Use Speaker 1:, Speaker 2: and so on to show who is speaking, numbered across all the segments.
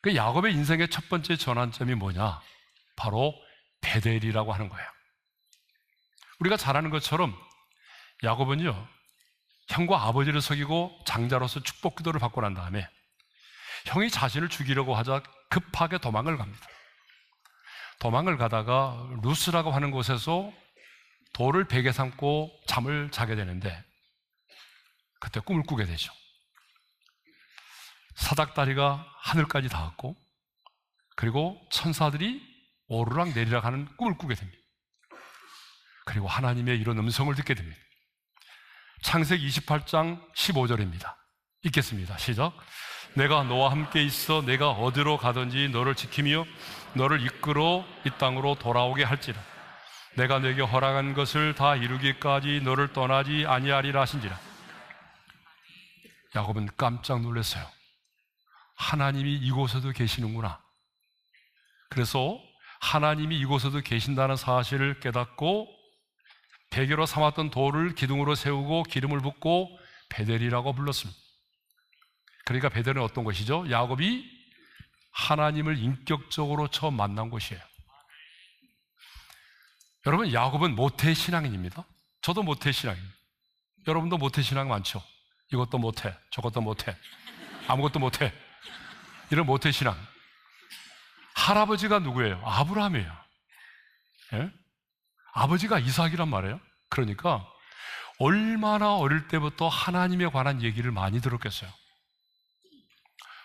Speaker 1: 그 야곱의 인생의 첫 번째 전환점이 뭐냐? 바로 베델이라고 하는 거예요. 우리가 잘 아는 것처럼 야곱은요, 형과 아버지를 속이고 장자로서 축복 기도를 받고 난 다음에 형이 자신을 죽이려고 하자 급하게 도망을 갑니다. 도망을 가다가 루스라고 하는 곳에서 돌을 베개 삼고 잠을 자게 되는데 그때 꿈을 꾸게 되죠. 사닥다리가 하늘까지 닿았고 그리고 천사들이 오르락 내리락 하는 꿈을 꾸게 됩니다. 그리고 하나님의 이런 음성을 듣게 됩니다. 창세기 28장 15절입니다. 읽겠습니다. 시작. 내가 너와 함께 있어 내가 어디로 가든지 너를 지키며 너를 이끌어 이 땅으로 돌아오게 할지라. 내가 네게 허락한 것을 다 이루기까지 너를 떠나지 아니하리라 하신지라. 야곱은 깜짝 놀랐어요. 하나님이 이곳에도 계시는구나. 그래서 하나님이 이곳에도 계신다는 사실을 깨닫고 베개로 삼았던 돌을 기둥으로 세우고 기름을 붓고 베델이라고 불렀습니다. 그러니까 베델은 어떤 것이죠? 야곱이 하나님을 인격적으로 처음 만난 곳이에요. 여러분, 야곱은 모태신앙인입니다. 저도 모태신앙입니다. 여러분도 모태신앙 많죠? 이것도 못해, 저것도 못해, 아무것도 못해, 이런 모태신앙. 할아버지가 누구예요? 아브라함이에요. 예? 아버지가 이삭이란 말이에요. 그러니까 얼마나 어릴 때부터 하나님에 관한 얘기를 많이 들었겠어요.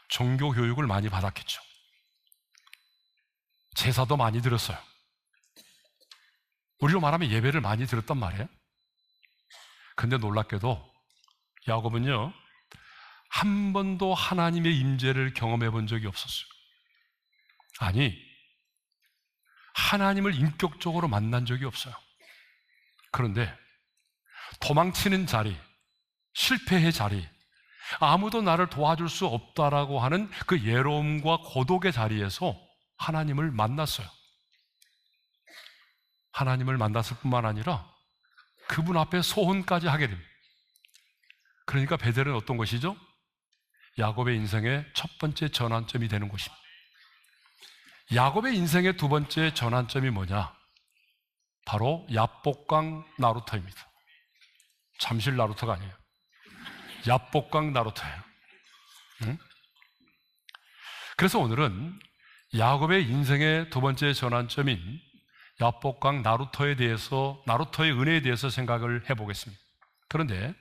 Speaker 1: 종교 교육을 많이 받았겠죠. 제사도 많이 들었어요. 우리로 말하면 예배를 많이 들었단 말이에요. 근데 놀랍게도 야곱은요, 한 번도 하나님의 임재를 경험해 본 적이 없었어요. 아니, 하나님을 인격적으로 만난 적이 없어요. 그런데 도망치는 자리, 실패의 자리, 아무도 나를 도와줄 수 없다라고 하는 그 외로움과 고독의 자리에서 하나님을 만났어요. 하나님을 만났을 뿐만 아니라 그분 앞에 소원까지 하게 됩니다. 그러니까 베델은 어떤 것이죠? 야곱의 인생의 첫 번째 전환점이 되는 곳입니다. 야곱의 인생의 두 번째 전환점이 뭐냐? 바로 야복강 나루터입니다. 잠실 나루터가 아니에요. 야복강 나루터예요. 응? 그래서 오늘은 야곱의 인생의 두 번째 전환점인 야복강 나루터에 대해서, 나루터의 은혜에 대해서 생각을 해보겠습니다. 그런데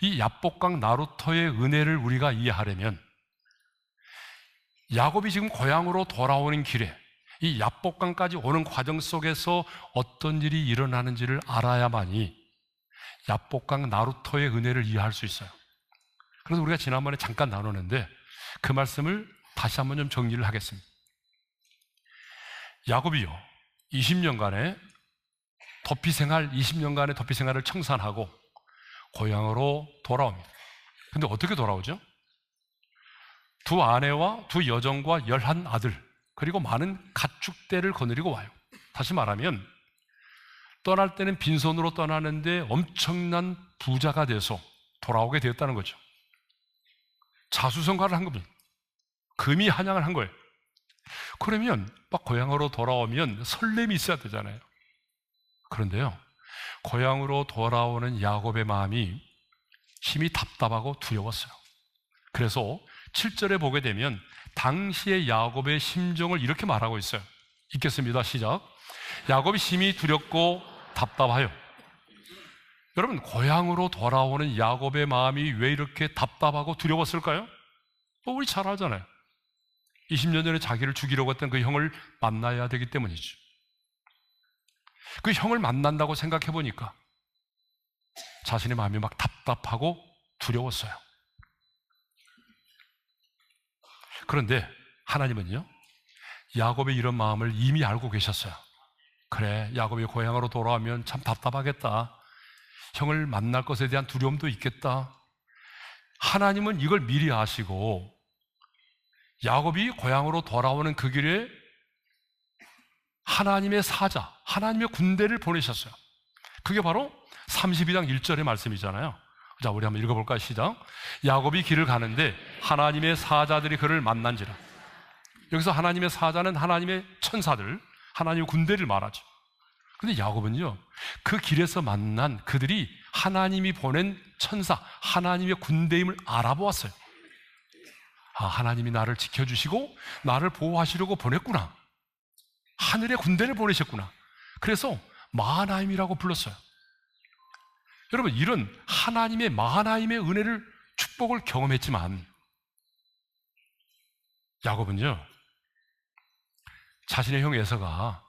Speaker 1: 이 야복강 나루터의 은혜를 우리가 이해하려면 야곱이 지금 고향으로 돌아오는 길에 이 야복강까지 오는 과정 속에서 어떤 일이 일어나는지를 알아야만이 야복강 나루터의 은혜를 이해할 수 있어요. 그래서 우리가 지난번에 잠깐 나눴는데 그 말씀을 다시 한번 좀 정리를 하겠습니다. 야곱이요, 20년간의 도피 생활을 청산하고 고향으로 돌아옵니다. 근데 어떻게 돌아오죠? 두 아내와 두 여종과 11아들, 그리고 많은 가축대를 거느리고 와요. 다시 말하면 떠날 때는 빈손으로 떠나는데 엄청난 부자가 돼서 돌아오게 되었다는 거죠. 자수성가를 한 겁니다. 금이 한양을 한 거예요. 그러면 막 고향으로 돌아오면 설렘이 있어야 되잖아요. 그런데요, 고향으로 돌아오는 야곱의 마음이 힘이 답답하고 두려웠어요. 그래서 7절에 보게 되면 당시의 야곱의 심정을 이렇게 말하고 있어요. 읽겠습니다. 시작. 야곱이 심히 두렵고 답답하여. 여러분, 고향으로 돌아오는 야곱의 마음이 왜 이렇게 답답하고 두려웠을까요? 우리 잘 알잖아요. 20년 전에 자기를 죽이려고 했던 그 형을 만나야 되기 때문이죠. 그 형을 만난다고 생각해 보니까 자신의 마음이 막 답답하고 두려웠어요. 그런데 하나님은요, 야곱의 이런 마음을 이미 알고 계셨어요. 그래, 야곱이 고향으로 돌아오면 참 답답하겠다. 형을 만날 것에 대한 두려움도 있겠다. 하나님은 이걸 미리 아시고 야곱이 고향으로 돌아오는 그 길에 하나님의 사자, 하나님의 군대를 보내셨어요. 그게 바로 32장 1절의 말씀이잖아요. 자, 우리 한번 읽어볼까요? 시작. 야곱이 길을 가는데 하나님의 사자들이 그를 만난지라. 여기서 하나님의 사자는 하나님의 천사들, 하나님의 군대를 말하죠. 근데 야곱은요, 그 길에서 만난 그들이 하나님이 보낸 천사, 하나님의 군대임을 알아보았어요. 아, 하나님이 나를 지켜주시고 나를 보호하시려고 보냈구나. 하늘의 군대를 보내셨구나. 그래서 마하나임이라고 불렀어요. 여러분, 이런 하나님의 마하나임의 은혜를, 축복을 경험했지만 야곱은요, 자신의 형 에서가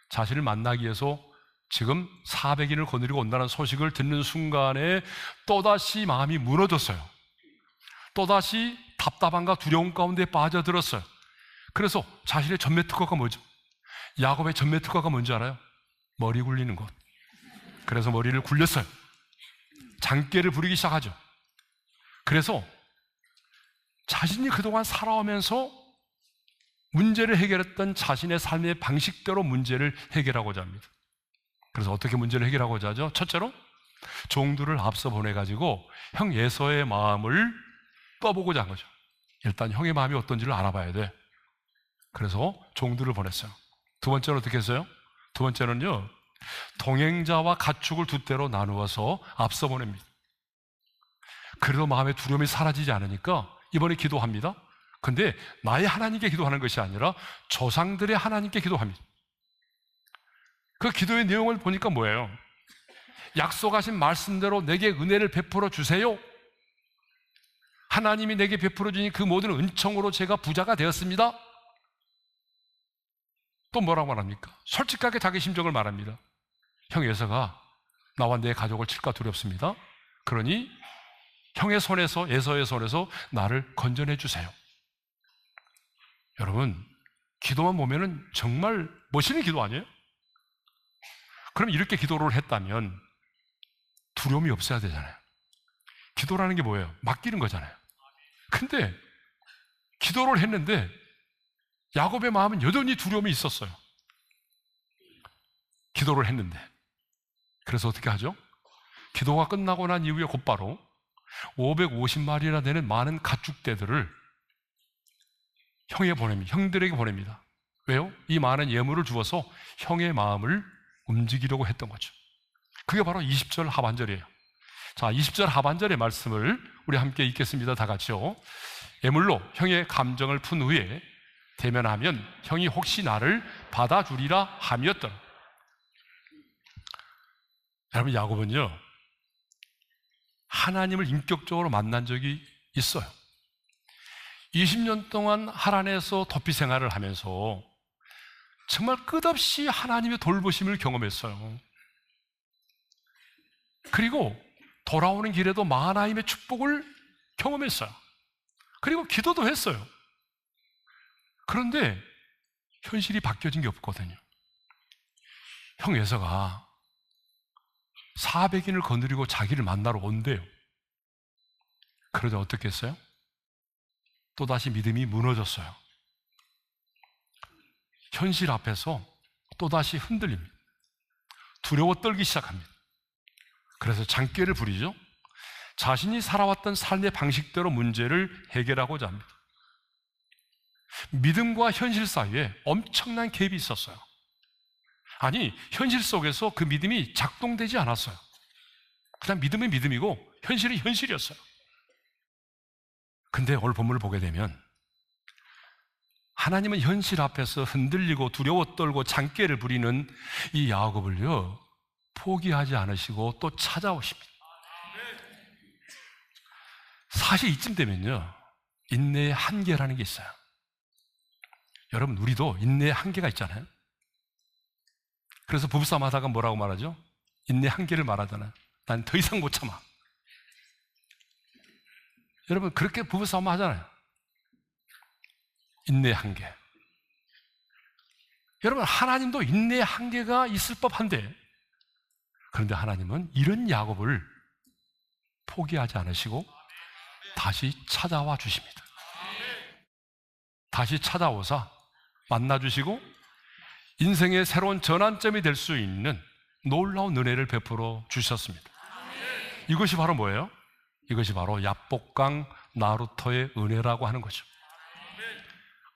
Speaker 1: 자신을 만나기 위해서 지금 400인을 거느리고 온다는 소식을 듣는 순간에 또다시 마음이 무너졌어요. 또다시 답답함과 두려움 가운데 빠져들었어요. 그래서 자신의 전매 특허가 뭐죠? 야곱의 전매 특허가 뭔지 알아요? 머리 굴리는 것. 그래서 머리를 굴렸어요. 장깨를 부리기 시작하죠. 그래서 자신이 그동안 살아오면서 문제를 해결했던 자신의 삶의 방식대로 문제를 해결하고자 합니다. 그래서 어떻게 문제를 해결하고자 하죠? 첫째로 종들을 앞서 보내가지고 형 에서의 마음을 떠보고자 한 거죠. 일단 형의 마음이 어떤지를 알아봐야 돼. 그래서 종들을 보냈어요. 두 번째로 어떻게 했어요? 두 번째는요, 동행자와 가축을 두 대로 나누어서 앞서 보냅니다. 그래도 마음의 두려움이 사라지지 않으니까 이번에 기도합니다. 근데 나의 하나님께 기도하는 것이 아니라 조상들의 하나님께 기도합니다. 그 기도의 내용을 보니까 뭐예요? 약속하신 말씀대로 내게 은혜를 베풀어 주세요. 하나님이 내게 베풀어 주니 그 모든 은총으로 제가 부자가 되었습니다. 또 뭐라고 말합니까? 솔직하게 자기 심정을 말합니다. 형 에서가 나와 내 가족을 칠까 두렵습니다. 그러니 형의 손에서, 에서의 손에서 나를 건져내 주세요. 여러분, 기도만 보면은 정말 멋있는 기도 아니에요? 그럼 이렇게 기도를 했다면 두려움이 없어야 되잖아요. 기도라는 게 뭐예요? 맡기는 거잖아요. 근데 기도를 했는데 야곱의 마음은 여전히 두려움이 있었어요. 기도를 했는데. 그래서 어떻게 하죠? 기도가 끝나고 난 이후에 곧바로 550마리나 되는 많은 가축대들을 형들에게 보냅니다. 왜요? 이 많은 예물을 주어서 형의 마음을 움직이려고 했던 거죠. 그게 바로 20절 하반절이에요. 자, 20절 하반절의 말씀을 우리 함께 읽겠습니다. 다 같이요. 예물로 형의 감정을 푼 후에 대면하면 형이 혹시 나를 받아주리라 함이었더라. 여러분, 야곱은요, 하나님을 인격적으로 만난 적이 있어요. 20년 동안 하란에서 도피 생활을 하면서 정말 끝없이 하나님의 돌보심을 경험했어요. 그리고 돌아오는 길에도 마하나임의 축복을 경험했어요. 그리고 기도도 했어요. 그런데 현실이 바뀌어진 게 없거든요. 형 에서가 400인을 거느리고 자기를 만나러 온대요. 그러자 어떻게 했어요? 또다시 믿음이 무너졌어요. 현실 앞에서 또다시 흔들립니다. 두려워 떨기 시작합니다. 그래서 장깨를 부리죠. 자신이 살아왔던 삶의 방식대로 문제를 해결하고자 합니다. 믿음과 현실 사이에 엄청난 갭이 있었어요. 아니, 현실 속에서 그 믿음이 작동되지 않았어요. 그냥 믿음은 믿음이고 현실이 현실이었어요. 근데 오늘 본문을 보게 되면 하나님은 현실 앞에서 흔들리고 두려워 떨고 장깨를 부리는 이 야곱을요, 포기하지 않으시고 또 찾아오십니다. 사실 이쯤 되면요, 인내의 한계라는 게 있어요. 여러분, 우리도 인내의 한계가 있잖아요. 그래서 부부싸움 하다가 뭐라고 말하죠? 인내의 한계를 말하잖아요. 난 더 이상 못 참아. 여러분, 그렇게 부부싸움 하잖아요. 인내의 한계. 여러분, 하나님도 인내의 한계가 있을 법한데, 그런데 하나님은 이런 야곱을 포기하지 않으시고 다시 찾아와 주십니다. 다시 찾아오사 만나주시고 인생의 새로운 전환점이 될 수 있는 놀라운 은혜를 베풀어 주셨습니다. 이것이 바로 뭐예요? 이것이 바로 야복강 나루토의 은혜라고 하는 거죠.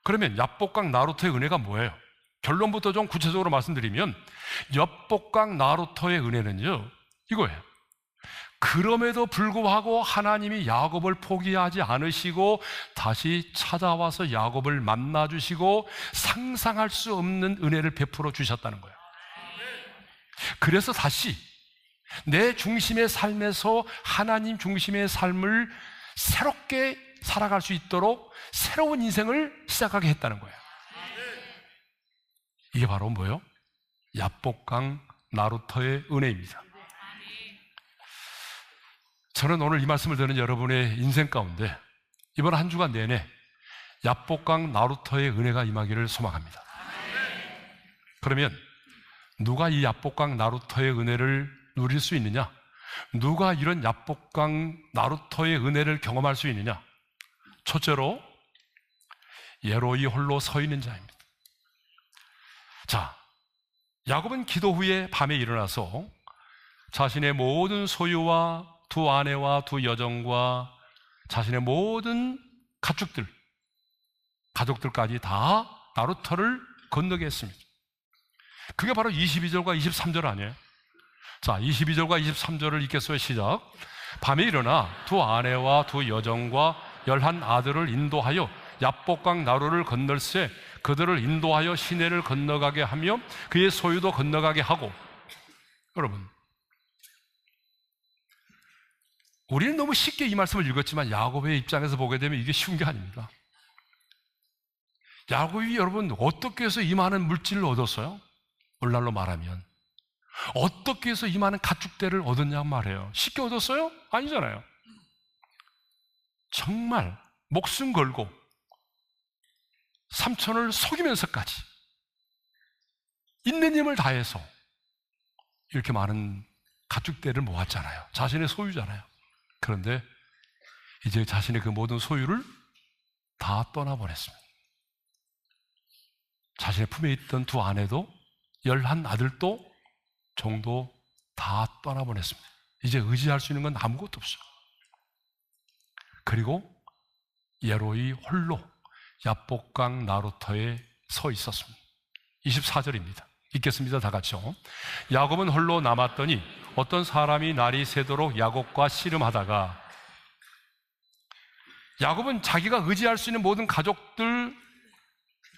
Speaker 1: 그러면 야복강 나루터의 은혜가 뭐예요? 결론부터 좀 구체적으로 말씀드리면 야복강 나루터의 은혜는요, 이거예요. 그럼에도 불구하고 하나님이 야곱을 포기하지 않으시고 다시 찾아와서 야곱을 만나주시고 상상할 수 없는 은혜를 베풀어 주셨다는 거예요. 그래서 다시 내 중심의 삶에서 하나님 중심의 삶을 새롭게 살아갈 수 있도록 새로운 인생을 시작하게 했다는 거예요. 이게 바로 뭐예요? 야복강 나루터의 은혜입니다. 저는 오늘 이 말씀을 듣는 여러분의 인생 가운데 이번 한 주간 내내 야복강 나루터의 은혜가 임하기를 소망합니다. 그러면 누가 이 야복강 나루터의 은혜를 누릴 수 있느냐? 누가 이런 야복강 나루터의 은혜를 경험할 수 있느냐? 첫째로 예로이 홀로 서 있는 자입니다. 자, 야곱은 기도 후에 밤에 일어나서 자신의 모든 소유와 두 아내와 두 여종과 자신의 모든 가족들까지 다 나루터를 건너게 했습니다. 그게 바로 22절과 23절 아니에요? 자, 22절과 23절을 읽겠어요. 시작. 밤에 일어나 두 아내와 두 여종과 11 아들을 인도하여 야복강 나루를 건널세 그들을 인도하여 시내를 건너가게 하며 그의 소유도 건너가게 하고. 여러분, 우리는 너무 쉽게 이 말씀을 읽었지만 야곱의 입장에서 보게 되면 이게 쉬운 게 아닙니다. 야곱이 여러분 어떻게 해서 이 많은 물질을 얻었어요? 오늘날로 말하면 어떻게 해서 이 많은 가축대를 얻었냐 말이에요. 쉽게 얻었어요? 아니잖아요. 정말 목숨 걸고 삼촌을 속이면서까지 있는 힘을 다해서 이렇게 많은 가축대를 모았잖아요. 자신의 소유잖아요. 그런데 이제 자신의 그 모든 소유를 다 떠나보냈습니다. 자신의 품에 있던 두 아내도 11 아들도 종도 다 떠나보냈습니다. 이제 의지할 수 있는 건 아무것도 없어요. 그리고 예로이 홀로 야복강 나루터에 서 있었습니다. 24절입니다. 읽겠습니다. 다 같이요. 야곱은 홀로 남았더니 어떤 사람이 날이 새도록 야곱과 씨름하다가, 야곱은 자기가 의지할 수 있는 모든 가족들,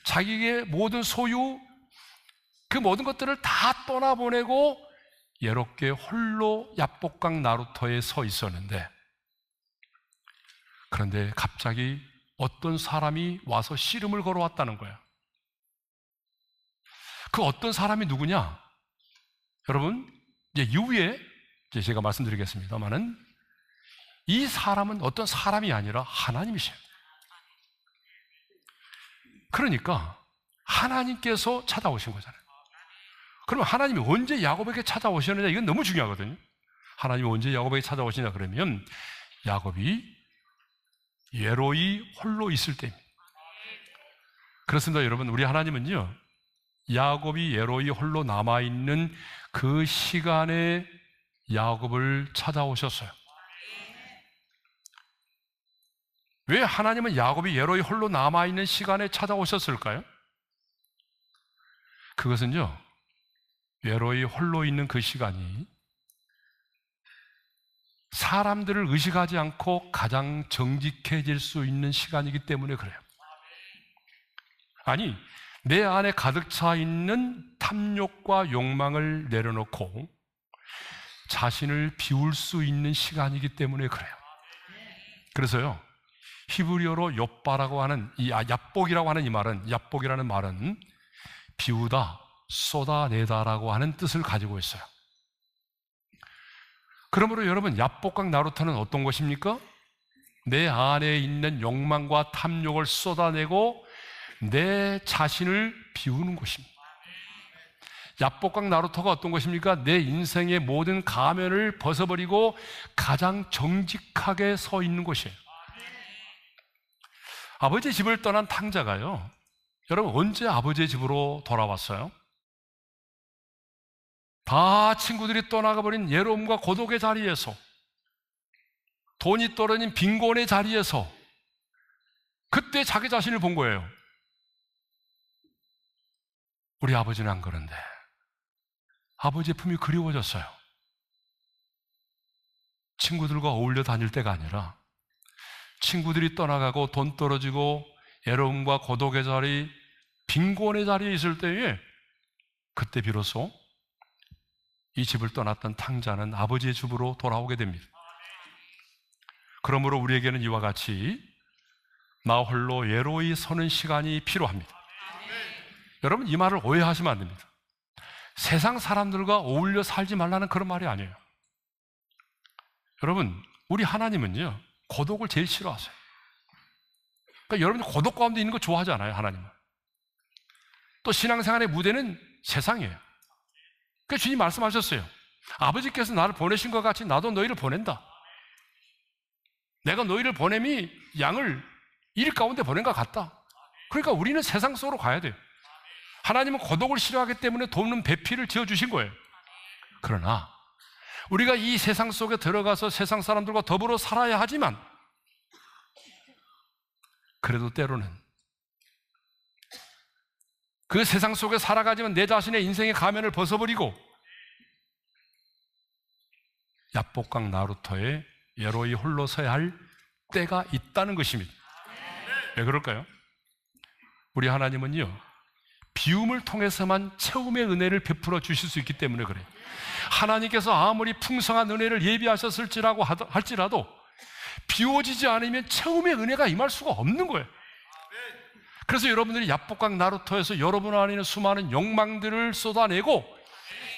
Speaker 1: 자기의 모든 소유, 그 모든 것들을 다 떠나보내고 예롭게 홀로 야복강 나루터에 서 있었는데, 그런데 갑자기 어떤 사람이 와서 씨름을 걸어왔다는 거예요. 그 어떤 사람이 누구냐? 여러분, 이제 이후에 이제 제가 말씀드리겠습니다만은 이 사람은 어떤 사람이 아니라 하나님이세요. 그러니까 하나님께서 찾아오신 거잖아요. 그러면 하나님이 언제 야곱에게 찾아오셨느냐? 이건 너무 중요하거든요. 하나님이 언제 야곱에게 찾아오시냐 그러면 야곱이 예로이 홀로 있을 때입니다. 그렇습니다. 여러분, 우리 하나님은요, 야곱이 예로이 홀로 남아있는 그 시간에 야곱을 찾아오셨어요. 왜 하나님은 야곱이 예로이 홀로 남아있는 시간에 찾아오셨을까요? 그것은요, 예로이 홀로 있는 그 시간이 사람들을 의식하지 않고 가장 정직해질 수 있는 시간이기 때문에 그래요. 아니, 내 안에 가득 차 있는 탐욕과 욕망을 내려놓고 자신을 비울 수 있는 시간이기 때문에 그래요. 그래서요, 히브리어로 욥바라고 하는 이 야복이라고 하는 이 말은, 야복이라는 말은 비우다, 쏟아내다라고 하는 뜻을 가지고 있어요. 그러므로 여러분, 야복강 나루터는 어떤 것입니까? 내 안에 있는 욕망과 탐욕을 쏟아내고 내 자신을 비우는 것입니다. 야복강 나루터가 어떤 것입니까? 내 인생의 모든 가면을 벗어버리고 가장 정직하게 서 있는 것이에요. 아버지 집을 떠난 탕자가요, 여러분 언제 아버지의 집으로 돌아왔어요? 다 친구들이 떠나가버린 외로움과 고독의 자리에서, 돈이 떨어진 빈곤의 자리에서 그때 자기 자신을 본 거예요. 우리 아버지는 안 그런데 아버지의 품이 그리워졌어요. 친구들과 어울려 다닐 때가 아니라 친구들이 떠나가고 돈 떨어지고 외로움과 고독의 자리, 빈곤의 자리에 있을 때에 그때 비로소 이 집을 떠났던 탕자는 아버지의 집으로 돌아오게 됩니다. 그러므로 우리에게는 이와 같이 나 홀로 외로이 서는 시간이 필요합니다. 여러분, 이 말을 오해하시면 안 됩니다. 세상 사람들과 어울려 살지 말라는 그런 말이 아니에요. 여러분, 우리 하나님은요, 고독을 제일 싫어하세요. 그러니까 여러분이 고독 가운데 있는 거 좋아하지 않아요, 하나님은. 또 신앙생활의 무대는 세상이에요. 그러니까 주님 말씀하셨어요. 아버지께서 나를 보내신 것 같이 나도 너희를 보낸다. 내가 너희를 보냄이 양을 일 가운데 보낸 것 같다. 그러니까 우리는 세상 속으로 가야 돼요. 하나님은 고독을 싫어하기 때문에 돕는 배필을 지어주신 거예요. 그러나 우리가 이 세상 속에 들어가서 세상 사람들과 더불어 살아야 하지만 그래도 때로는 그 세상 속에 살아가지만 내 자신의 인생의 가면을 벗어버리고 야복강 나루터에 외로이 홀로 서야 할 때가 있다는 것입니다. 왜 그럴까요? 우리 하나님은요, 비움을 통해서만 채움의 은혜를 베풀어 주실 수 있기 때문에 그래요. 하나님께서 아무리 풍성한 은혜를 예비하셨을지라고 할지라도 비워지지 않으면 채움의 은혜가 임할 수가 없는 거예요. 그래서 여러분들이 야복강 나루터에서 여러분 안에 있는 수많은 욕망들을 쏟아내고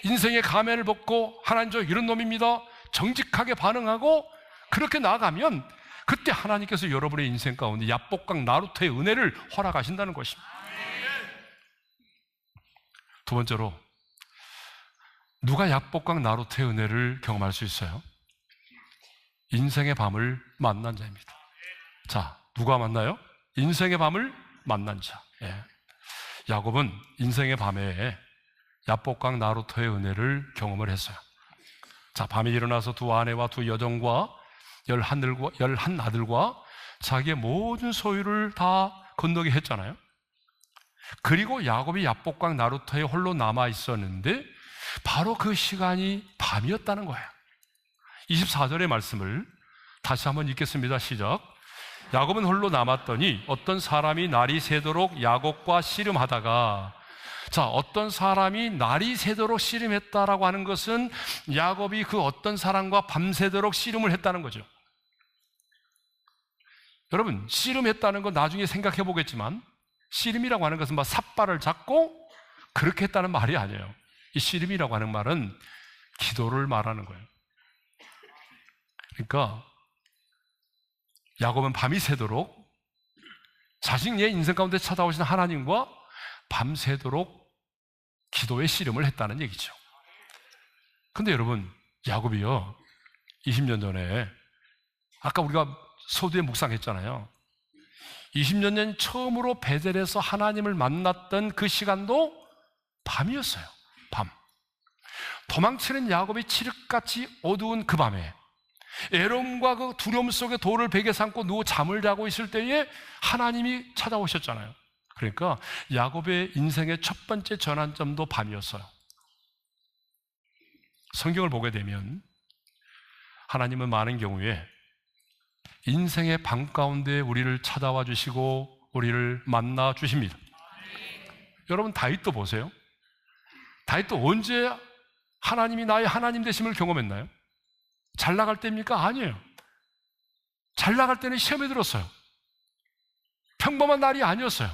Speaker 1: 인생의 가면을 벗고 하나님 저 이런 놈입니다 정직하게 반응하고 그렇게 나아가면 그때 하나님께서 여러분의 인생 가운데 야복강 나루터의 은혜를 허락하신다는 것입니다. 두 번째로, 누가 야복강 나루터의 은혜를 경험할 수 있어요? 인생의 밤을 만난 자입니다. 자, 누가 만나요? 인생의 밤을 만난 자. 야곱은 인생의 밤에 야복강 나루터의 은혜를 경험을 했어요. 자, 밤에 일어나서 두 아내와 두 여종과 11 아들과 자기의 모든 소유를 다 건너게 했잖아요. 그리고 야곱이 야복강 나루터에 홀로 남아 있었는데 바로 그 시간이 밤이었다는 거예요. 24절의 말씀을 다시 한번 읽겠습니다. 시작. 야곱은 홀로 남았더니 어떤 사람이 날이 새도록 야곱과 씨름하다가, 자, 어떤 사람이 날이 새도록 씨름했다라고 하는 것은 야곱이 그 어떤 사람과 밤새도록 씨름을 했다는 거죠. 여러분, 씨름했다는 건 나중에 생각해 보겠지만 씨름이라고 하는 것은 막 삿발을 잡고 그렇게 했다는 말이 아니에요. 이 씨름이라고 하는 말은 기도를 말하는 거예요. 그러니까 야곱은 밤이 새도록 자신의 인생 가운데 찾아오신 하나님과 밤새도록 기도의 씨름을 했다는 얘기죠. 근데 여러분, 야곱이요, 20년 전에 아까 우리가 소두에 묵상했잖아요. 20년 전 처음으로 베델에서 하나님을 만났던 그 시간도 밤이었어요. 밤. 도망치는 야곱이 칠흑같이 어두운 그 밤에 애로움과 그 두려움 속에 돌을 베개 삼고 누워 잠을 자고 있을 때에 하나님이 찾아오셨잖아요. 그러니까 야곱의 인생의 첫 번째 전환점도 밤이었어요. 성경을 보게 되면 하나님은 많은 경우에 인생의 밤 가운데 우리를 찾아와 주시고 우리를 만나 주십니다. 여러분, 다윗도 보세요. 다윗도 언제 하나님이 나의 하나님 되심을 경험했나요? 잘 나갈 때입니까? 아니에요. 잘 나갈 때는 시험에 들었어요. 평범한 날이 아니었어요.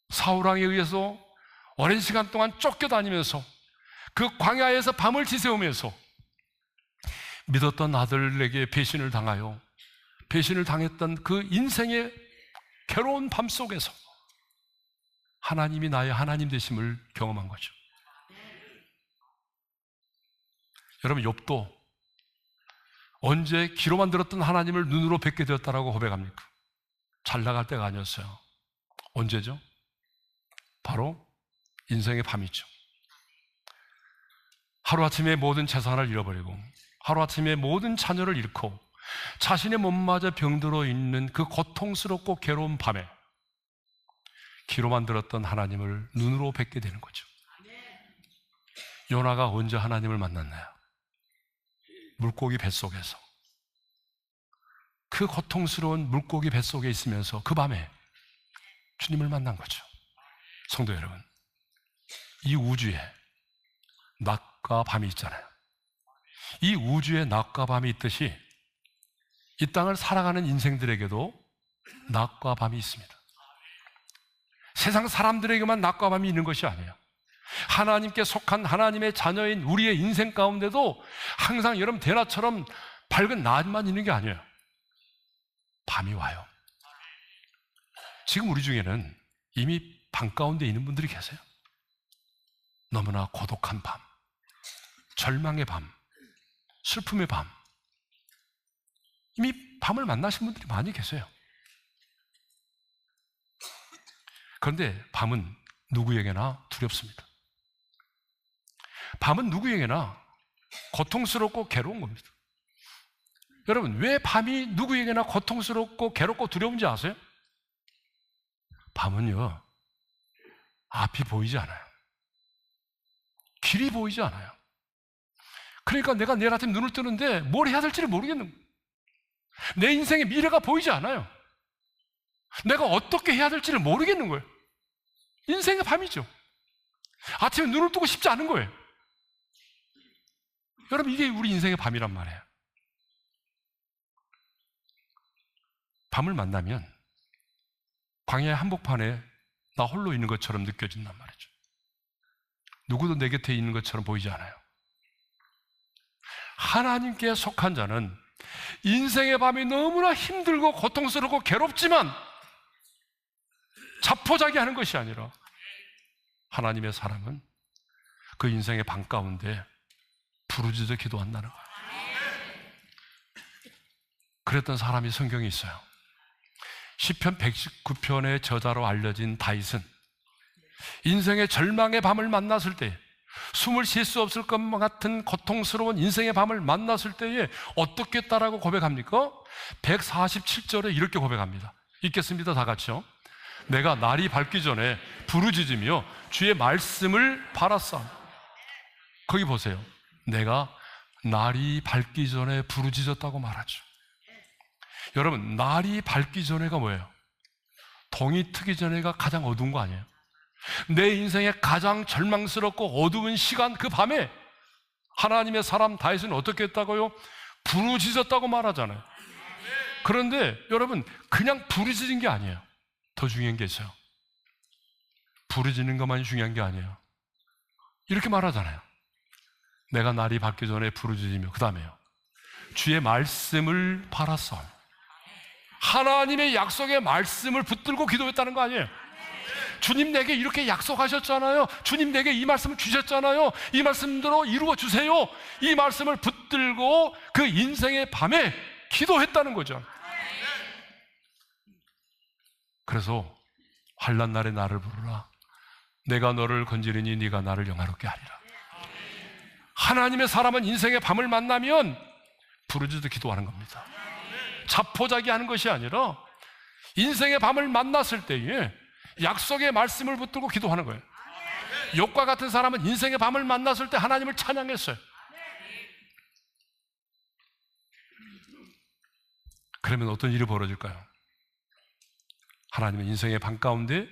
Speaker 1: 사울왕에 의해서 오랜 시간 동안 쫓겨다니면서 그 광야에서 밤을 지새우면서 믿었던 아들에게 배신을 당하여 배신을 당했던 그 인생의 괴로운 밤 속에서 하나님이 나의 하나님 되심을 경험한 거죠. 여러분, 욥도 언제 귀로만 들었던 하나님을 눈으로 뵙게 되었다라고 고백합니까? 잘 나갈 때가 아니었어요. 언제죠? 바로 인생의 밤이죠. 하루아침에 모든 재산을 잃어버리고 하루아침에 모든 자녀를 잃고 자신의 몸마저 병들어 있는 그 고통스럽고 괴로운 밤에 귀로만 들었던 하나님을 눈으로 뵙게 되는 거죠. 요나가 언제 하나님을 만났나요? 물고기 뱃속에서. 그 고통스러운 물고기 뱃속에 있으면서 그 밤에 주님을 만난 거죠. 성도 여러분, 이 우주에 낮과 밤이 있잖아요. 이 우주에 낮과 밤이 있듯이 이 땅을 살아가는 인생들에게도 낮과 밤이 있습니다. 세상 사람들에게만 낮과 밤이 있는 것이 아니에요. 하나님께 속한 하나님의 자녀인 우리의 인생 가운데도 항상 여러분 대낮처럼 밝은 낮만 있는 게 아니에요. 밤이 와요. 지금 우리 중에는 이미 밤 가운데 있는 분들이 계세요. 너무나 고독한 밤, 절망의 밤, 슬픔의 밤. 이미 밤을 만나신 분들이 많이 계세요. 그런데 밤은 누구에게나 두렵습니다. 밤은 누구에게나 고통스럽고 괴로운 겁니다. 여러분, 왜 밤이 누구에게나 고통스럽고 괴롭고 두려운지 아세요? 밤은요, 앞이 보이지 않아요. 길이 보이지 않아요. 그러니까 내가 내일 아침 눈을 뜨는데 뭘 해야 될지를 모르겠는 거예요. 내 인생의 미래가 보이지 않아요. 내가 어떻게 해야 될지를 모르겠는 거예요. 인생의 밤이죠. 아침에 눈을 뜨고 싶지 않은 거예요. 여러분, 이게 우리 인생의 밤이란 말이에요. 밤을 만나면 광야의 한복판에 나 홀로 있는 것처럼 느껴진단 말이죠. 누구도 내 곁에 있는 것처럼 보이지 않아요. 하나님께 속한 자는 인생의 밤이 너무나 힘들고 고통스럽고 괴롭지만 자포자기하는 것이 아니라 하나님의 사람은 그 인생의 밤 가운데 부르짖어 기도한다는 거예요. 그랬던 사람이 성경에 있어요. 시편 119편의 저자로 알려진 다윗은 인생의 절망의 밤을 만났을 때, 숨을 쉴 수 없을 것 같은 고통스러운 인생의 밤을 만났을 때에 어떻게 했다라고 고백합니까? 147절에 이렇게 고백합니다. 읽겠습니다. 다 같이요. 내가 날이 밝기 전에 부르짖으며 주의 말씀을 바랐사오니. 거기 보세요. 내가 날이 밝기 전에 부르짖었다고 말하죠. 여러분, 날이 밝기 전에가 뭐예요? 동이 트기 전에가 가장 어두운 거 아니에요? 내 인생의 가장 절망스럽고 어두운 시간, 그 밤에 하나님의 사람 다윗은 어떻게 했다고요? 부르짖었다고 말하잖아요. 그런데 여러분, 그냥 부르짖은 게 아니에요. 더 중요한 게 있어요. 부르짖는 것만이 중요한 게 아니에요. 이렇게 말하잖아요. 내가 날이 밝기 전에 부르짖으며, 그 다음에요, 주의 말씀을 바랐사오니. 하나님의 약속의 말씀을 붙들고 기도했다는 거 아니에요? 주님 내게 이렇게 약속하셨잖아요. 주님 내게 이 말씀을 주셨잖아요. 이 말씀대로 이루어 주세요. 이 말씀을 붙들고 그 인생의 밤에 기도했다는 거죠. 그래서 환난 날에 나를 부르라. 내가 너를 건지리니 네가 나를 영화롭게 하리라. 하나님의 사람은 인생의 밤을 만나면 부르짖어 기도하는 겁니다. 자포자기하는 것이 아니라 인생의 밤을 만났을 때에 약속의 말씀을 붙들고 기도하는 거예요. 욥과 같은 사람은 인생의 밤을 만났을 때 하나님을 찬양했어요. 그러면 어떤 일이 벌어질까요? 하나님은 인생의 밤 가운데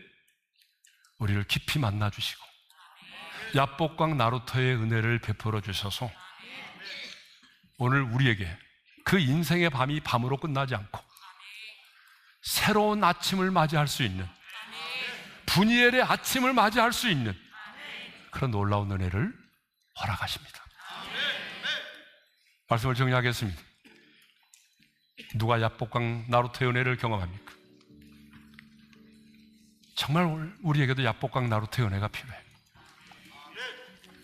Speaker 1: 우리를 깊이 만나주시고 야복강 나루터의 은혜를 베풀어 주셔서 오늘 우리에게 그 인생의 밤이 밤으로 끝나지 않고 새로운 아침을 맞이할 수 있는, 분이엘의 아침을 맞이할 수 있는 그런 놀라운 은혜를 허락하십니다. 말씀을 정리하겠습니다. 누가 야복강 나루터의 은혜를 경험합니까? 정말 우리에게도 야복강 나루터의 은혜가 필요해요.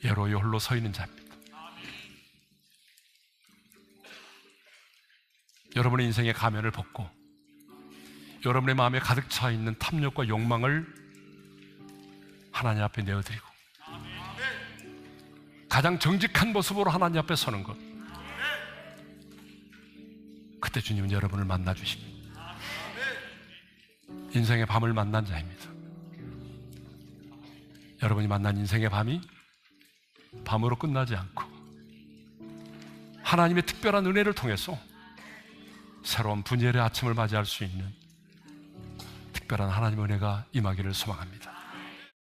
Speaker 1: 예로이 홀로 서 있는 자입니다. 여러분의 인생의 가면을 벗고 여러분의 마음에 가득 차 있는 탐욕과 욕망을 하나님 앞에 내어드리고 가장 정직한 모습으로 하나님 앞에 서는 것, 그때 주님은 여러분을 만나 주십니다. 인생의 밤을 만난 자입니다. 여러분이 만난 인생의 밤이 밤으로 끝나지 않고 하나님의 특별한 은혜를 통해서 새로운 분열의 아침을 맞이할 수 있는 특별한 하나님의 은혜가 임하기를 소망합니다.